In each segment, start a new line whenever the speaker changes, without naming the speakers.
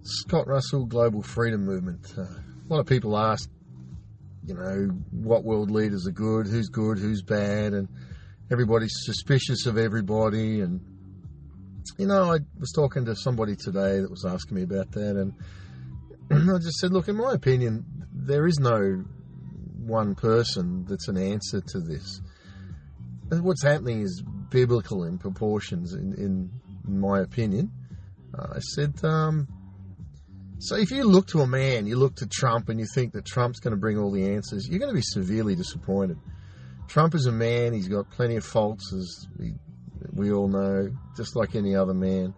Scott Russell, Global Freedom Movement. A lot of people ask, what world leaders are good, who's bad, and everybody's suspicious of everybody. And, I was talking to somebody today that was asking me about that, and I just said, look, in my opinion, there is no one person that's an answer to this. And what's happening is biblical in proportions, in my opinion. I said, so if you look to a man, you look to Trump, and you think that Trump's going to bring all the answers, you're going to be severely disappointed. Trump is a man. He's got plenty of faults, as we all know, just like any other man.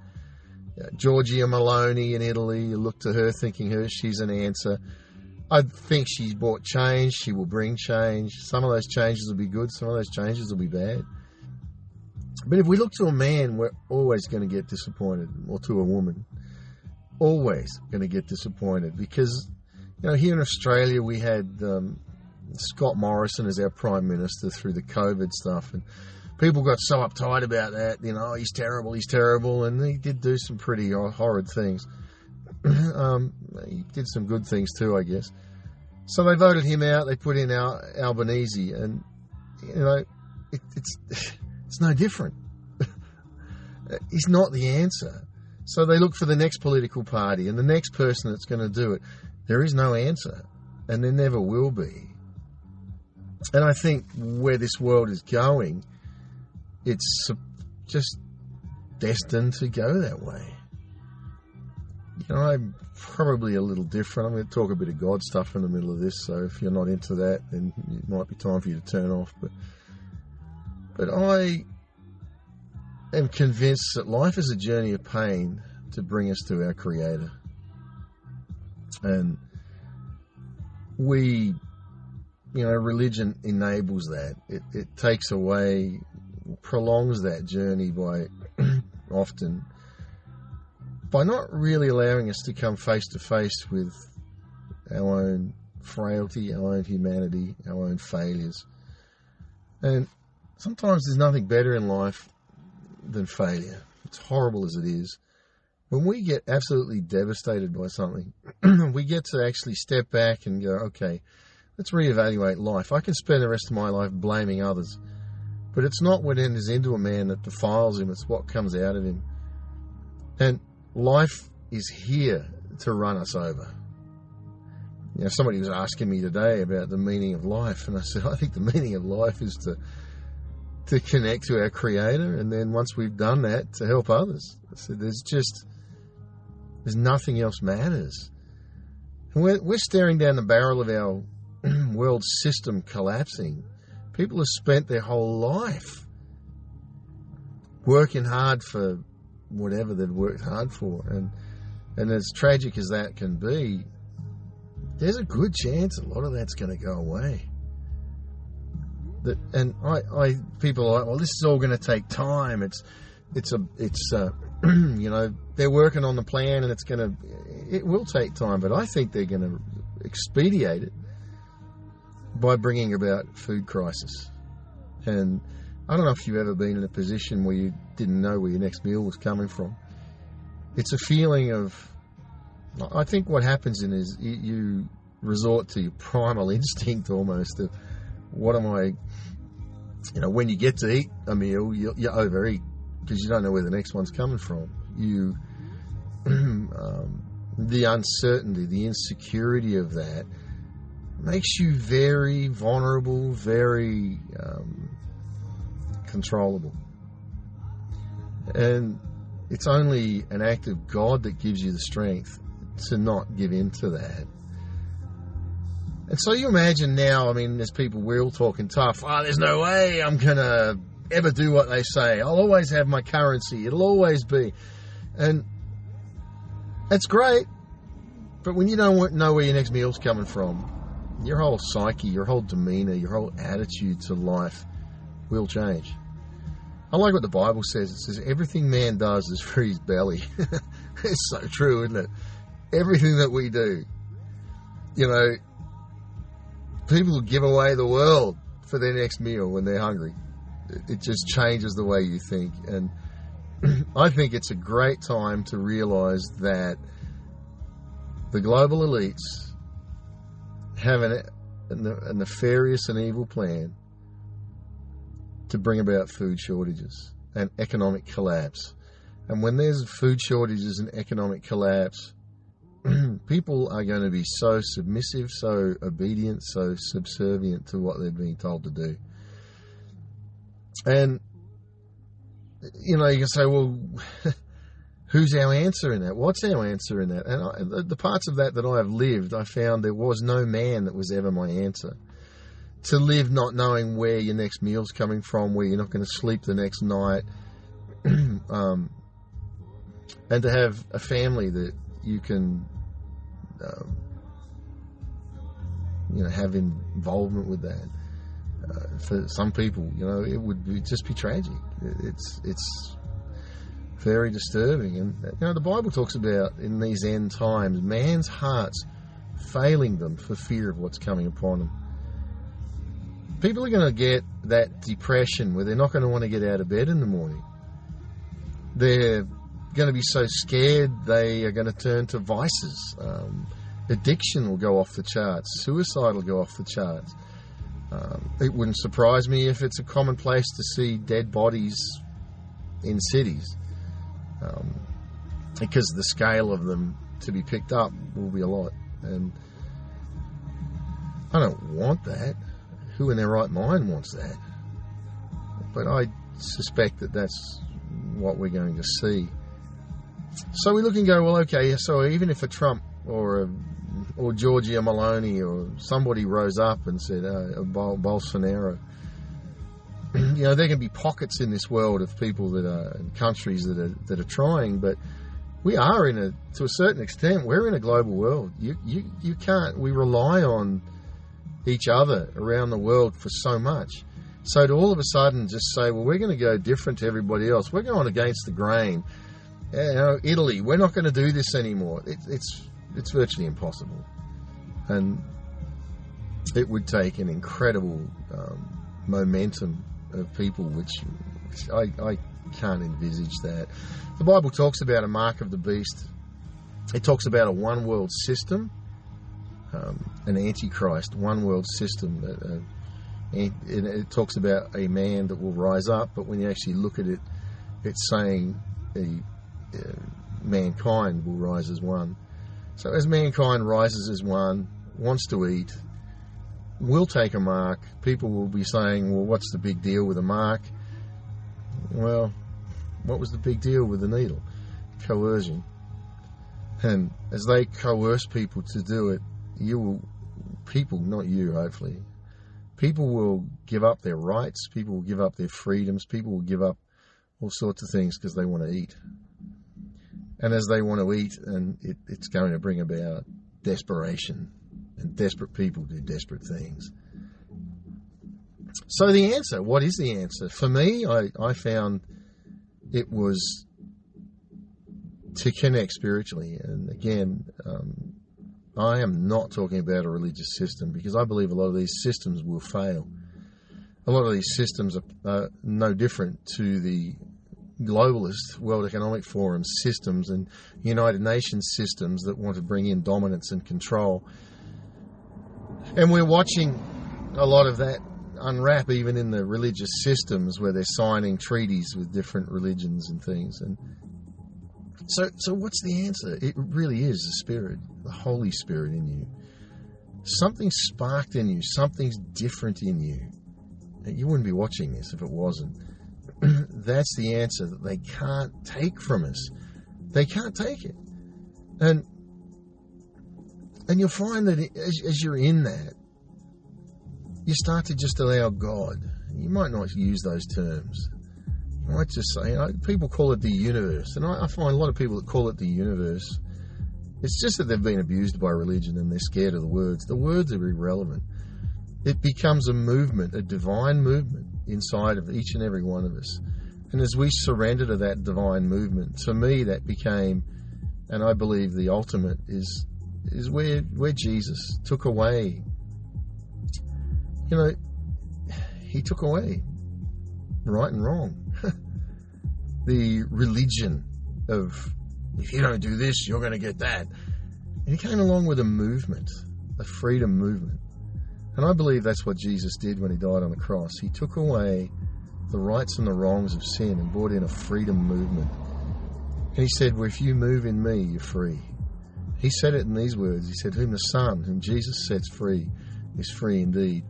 Giorgia Meloni in Italy, you look to her thinking she's an answer. I think she's brought change. She will bring change. Some of those changes will be good. Some of those changes will be bad. But if we look to a man, we're always going to get disappointed, or to a woman. Always going to get disappointed because, here in Australia we had Scott Morrison as our Prime Minister through the COVID stuff, and people got so uptight about that, he's terrible, and he did do some pretty horrid things. He did some good things too, I guess. So they voted him out, they put in Albanese, and, it's no different. He's not the answer. So they look for the next political party and the next person that's going to do it. There is no answer, and there never will be. And I think where this world is going, it's just destined to go that way. I'm probably a little different. I'm going to talk a bit of God stuff in the middle of this, so if you're not into that, then it might be time for you to turn off. But I am convinced that life is a journey of pain to bring us to our Creator. And religion enables that. It takes away, prolongs that journey by often, by not really allowing us to come face to face with our own frailty, our own humanity, our own failures. And sometimes there's nothing better in life than failure. It's horrible as it is. When we get absolutely devastated by something, we get to actually step back and go, okay, let's reevaluate life. I can spend the rest of my life blaming others, but it's not what enters into a man that defiles him, it's what comes out of him. And life is here to run us over. Somebody was asking me today about the meaning of life, and I said, I think the meaning of life is to connect to our Creator, and then once we've done that, to help others. I said, there's nothing else matters. And we're staring down the barrel of our world system collapsing. People have spent their whole life working hard for whatever they'd worked hard for, and as tragic as that can be, there's a good chance a lot of that's going to go away. People are like, well, this is all going to take time. They're working on the plan, and it will take time, but I think they're going to expedite it by bringing about food crisis. And I don't know if you've ever been in a position where you didn't know where your next meal was coming from. It's a feeling of, I think what happens is you resort to your primal instinct almost of, what am I, when you get to eat a meal, you overeat because you don't know where the next one's coming from. The uncertainty, the insecurity of that makes you very vulnerable, very controllable. And it's only an act of God that gives you the strength to not give in to that. And so you imagine now, there's people, we're all talking tough. There's no way I'm going to ever do what they say. I'll always have my currency. It'll always be. And that's great. But when you don't know where your next meal's coming from, your whole psyche, your whole demeanor, your whole attitude to life will change. I like what the Bible says. It says everything man does is for his belly. It's so true, isn't it? Everything that we do. People give away the world for their next meal when they're hungry. It just changes the way you think. And I think it's a great time to realize that the global elites have a nefarious and evil plan to bring about food shortages and economic collapse. And when there's food shortages and economic collapse, people are going to be so submissive, so obedient, so subservient to what they're being told to do. And, you know, you can say, well, who's our answer in that? What's our answer in that? And the parts of that I have lived, I found there was no man that was ever my answer. To live not knowing where your next meal's coming from, where you're not going to sleep the next night, and to have a family that you can, have involvement with that. For some people, it would just be tragic. It's very disturbing. And, the Bible talks about, in these end times, man's hearts failing them for fear of what's coming upon them. People are going to get that depression where they're not going to want to get out of bed in the morning. They're going to be so scared they are going to turn to vices. Addiction will go off the charts. Suicide will go off the charts. It wouldn't surprise me if it's a commonplace to see dead bodies in cities, because the scale of them to be picked up will be a lot. And I don't want that. Who in their right mind wants that? But I suspect that that's what we're going to see. So we look and go, well, okay, so even if a Trump or Giorgia Meloni or somebody rose up and said, Bolsanero, there can be pockets in this world of people that are in countries that are trying, but we are to a certain extent, we're in a global world. You can't. We rely on each other around the world for so much. So to all of a sudden just say, well, we're going to go different to everybody else. We're going against the grain. Italy, we're not going to do this anymore. It's virtually impossible. And it would take an incredible momentum of people, which I can't envisage that. The Bible talks about a mark of the beast. It talks about a one world system, an antichrist, one world system. It talks about a man that will rise up, but when you actually look at it, it's saying mankind will rise as one. So as mankind rises as one, wants to eat, will take a mark, people will be saying, well, what's the big deal with a mark? Well, what was the big deal with the needle? Coercion. And as they coerce people to do it, people, not you, hopefully, people will give up their rights, people will give up their freedoms, people will give up all sorts of things because they want to eat. And as they want to eat, and it's going to bring about desperation, and desperate people do desperate things. So the answer, what is the answer? For me, I found it was to connect spiritually. And again, I am not talking about a religious system, because I believe a lot of these systems will fail. A lot of these systems are no different to the globalist World Economic Forum systems and United Nations systems that want to bring in dominance and control. And we're watching a lot of that unwrap even in the religious systems, where they're signing treaties with different religions and things. And so what's the answer? It really is the Spirit, the Holy Spirit in you. Something's sparked in you. Something's different in you. You wouldn't be watching this if it wasn't. That's the answer that they can't take from us. They can't take it. And you'll find that as you're in that, you start to just allow God. You might not use those terms. You might just say, people call it the universe. And I find a lot of people that call it the universe, it's just that they've been abused by religion and they're scared of the words. The words are irrelevant. It becomes a movement, a divine movement inside of each and every one of us. And as we surrender to that divine movement, to me that became, and I believe the ultimate is where Jesus took away. He took away right and wrong. The religion of, if you don't do this, you're going to get that. And he came along with a movement, a freedom movement. And I believe that's what Jesus did when he died on the cross. He took away the rights and the wrongs of sin and brought in a freedom movement. And he said, well, if you move in me, you're free. He said it in these words. He said, whom the Son, whom Jesus sets free, is free indeed.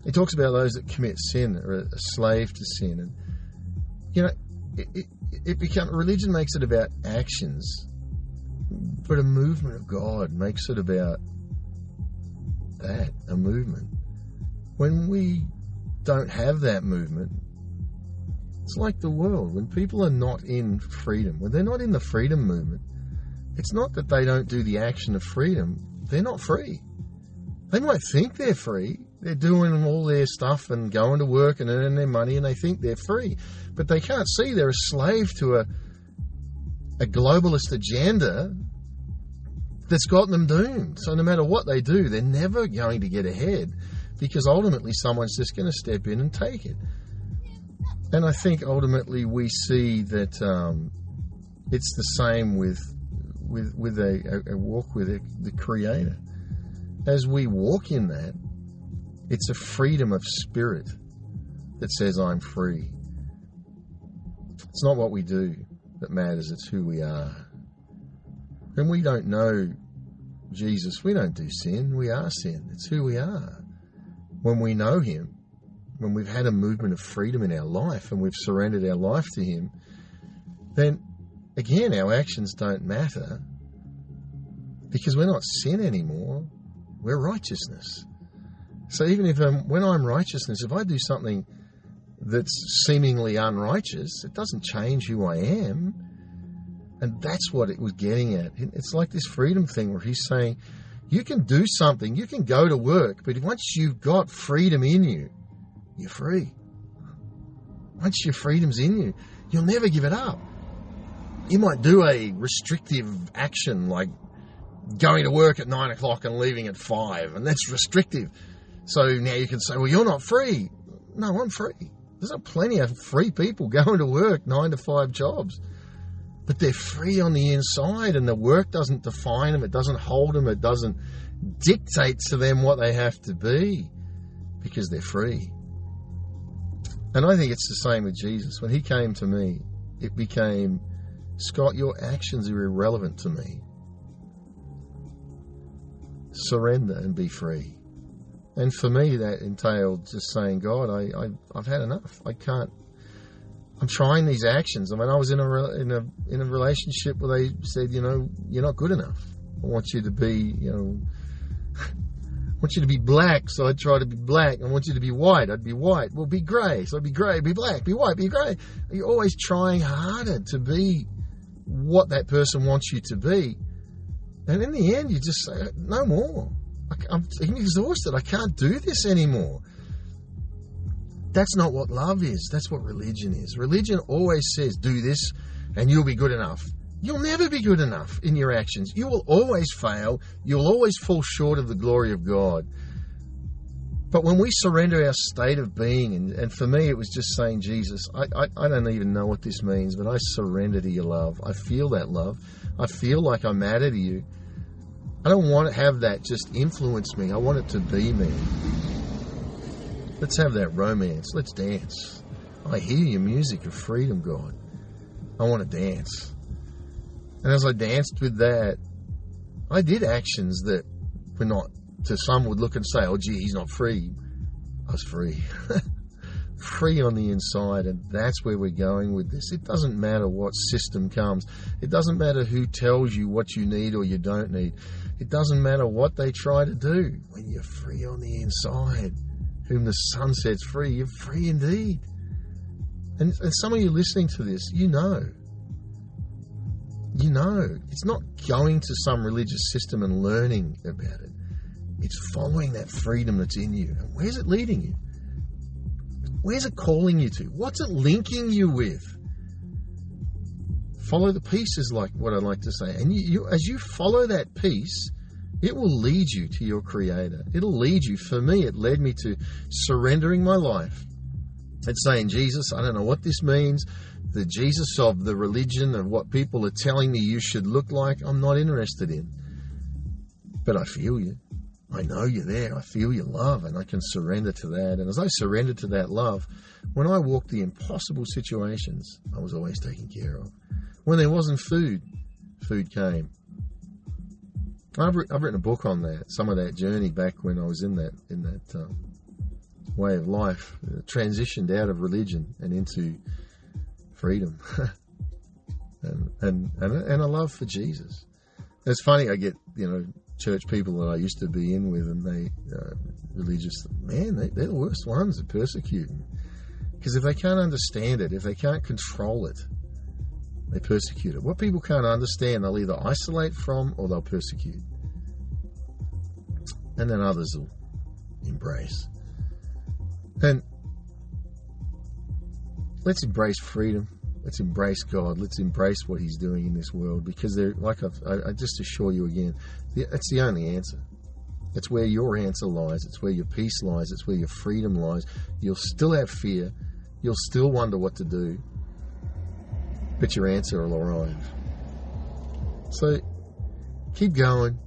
He talks about those that commit sin, or a slave to sin. And, you know, religion makes it about actions, but a movement of God makes it about that, a movement. When we don't have that movement, it's like the world. When people are not in freedom, when they're not in the freedom movement, it's not that they don't do the action of freedom, they're not free. They might think they're free, they're doing all their stuff and going to work and earning their money and they think they're free, but they can't see they're a slave to a globalist agenda that's got them doomed. So no matter what they do, they're never going to get ahead, because ultimately someone's just going to step in and take it. And I think ultimately we see that it's the same with a walk with the Creator. As we walk in that, it's a freedom of spirit that says, I'm free. It's not what we do that matters, it's who we are. When we don't know Jesus, we don't do sin, we are sin. It's who we are. When we know him, when we've had a movement of freedom in our life and we've surrendered our life to him, then again our actions don't matter, because we're not sin anymore, we're righteousness. So even if when I'm righteousness, if I do something that's seemingly unrighteous, it doesn't change who I am. And that's what it was getting at. It's like this freedom thing where he's saying, you can do something, you can go to work, but once you've got freedom in you, you're free. Once your freedom's in you, you'll never give it up. You might do a restrictive action like going to work at 9 o'clock and leaving at 5, and that's restrictive. So now you can say, well, you're not free. No, I'm free. There's plenty of free people going to work 9 to 5 jobs. But they're free on the inside, and the work doesn't define them, it doesn't hold them, it doesn't dictate to them what they have to be, because they're free. And I think it's the same with Jesus. When he came to me, it became, Scott, your actions are irrelevant to me. Surrender and be free. And for me, that entailed just saying, God, I've had enough. I can't. I'm trying these actions. I mean, I was in a relationship where they said, you're not good enough. I want you to be, I want you to be black, so I'd try to be black. I want you to be white, I'd be white. Well, be grey, so I'd be grey, be black, be white, be grey. You're always trying harder to be what that person wants you to be. And in the end, you just say, no more. I'm exhausted. I can't do this anymore. That's not what love is. That's what religion is. Religion always says, do this and you'll be good enough. You'll never be good enough in your actions. You will always fail. You'll always fall short of the glory of God. But when we surrender our state of being, and for me it was just saying, Jesus, I don't even know what this means, but I surrender to your love. I feel that love. I feel like I matter to you. I don't want to have that just influence me. I want it to be me. Let's have that romance. Let's dance. I hear your music of freedom, God. I want to dance. And as I danced with that, I did actions that were not, to some would look and say, oh gee, he's not free. I was free. Free on the inside, and that's where we're going with this. It doesn't matter what system comes. It doesn't matter who tells you what you need or you don't need. It doesn't matter what they try to do. When you're free on the inside, whom the Son sets free, you're free indeed. And some of you listening to this, you know. It's not going to some religious system and learning about it. It's following that freedom that's in you. And where's it leading you? Where's it calling you to? What's it linking you with? Follow the peace is like what I like to say. And you, as you follow that peace, it will lead you to your Creator. It'll lead you. For me, it led me to surrendering my life and saying, Jesus, I don't know what this means. The Jesus of the religion of what people are telling me you should look like, I'm not interested in. But I feel you. I know you're there. I feel your love, and I can surrender to that. And as I surrendered to that love, when I walked the impossible situations, I was always taken care of. When there wasn't food, food came. I've written a book on that, some of that journey back when I was in that way of life, transitioned out of religion and into freedom, and a love for Jesus. It's funny, I get church people that I used to be in with, and they religious, man, they're the worst ones at persecuting, because if they can't understand it, if they can't control it, they persecute it. What people can't understand, they'll either isolate from or they'll persecute. And then others will embrace. And let's embrace freedom. Let's embrace God. Let's embrace what He's doing in this world, because I just assure you again, that's the only answer. It's where your answer lies. It's where your peace lies. It's where your freedom lies. You'll still have fear. You'll still wonder what to do. But your answer will arrive. So keep going.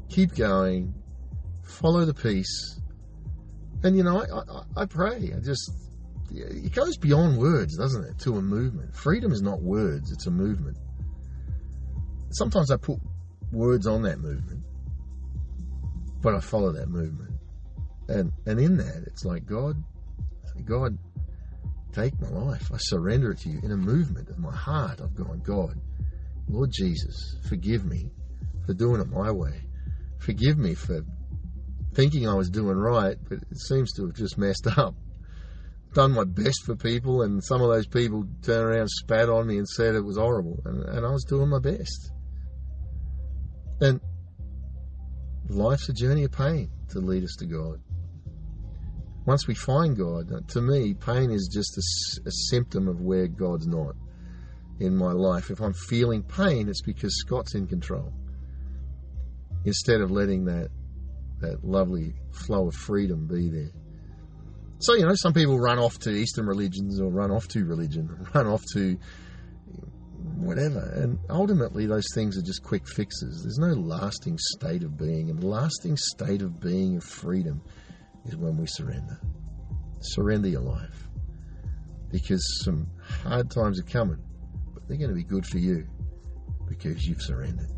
Keep going. Follow the peace. And, I pray. It goes beyond words, doesn't it, to a movement. Freedom is not words. It's a movement. Sometimes I put words on that movement, but I follow that movement. And in that, it's like, God, take my life. I surrender it to you in a movement of my heart. I've gone, God, Lord Jesus, forgive me for doing it my way. Forgive me for thinking I was doing right, but it seems to have just messed up. Done my best for people, and some of those people turned around, spat on me and said it was horrible, and I was doing my best. And life's a journey of pain to lead us to God. Once we find God, to me, pain is just a symptom of where God's not in my life. If I'm feeling pain, it's because Scott's in control, instead of letting that lovely flow of freedom be there. So, some people run off to Eastern religions, or run off to religion, or run off to whatever. And ultimately, those things are just quick fixes. There's no lasting state of being. And the lasting state of being of freedom is when we surrender. Surrender your life. Because some hard times are coming, but they're going to be good for you because you've surrendered.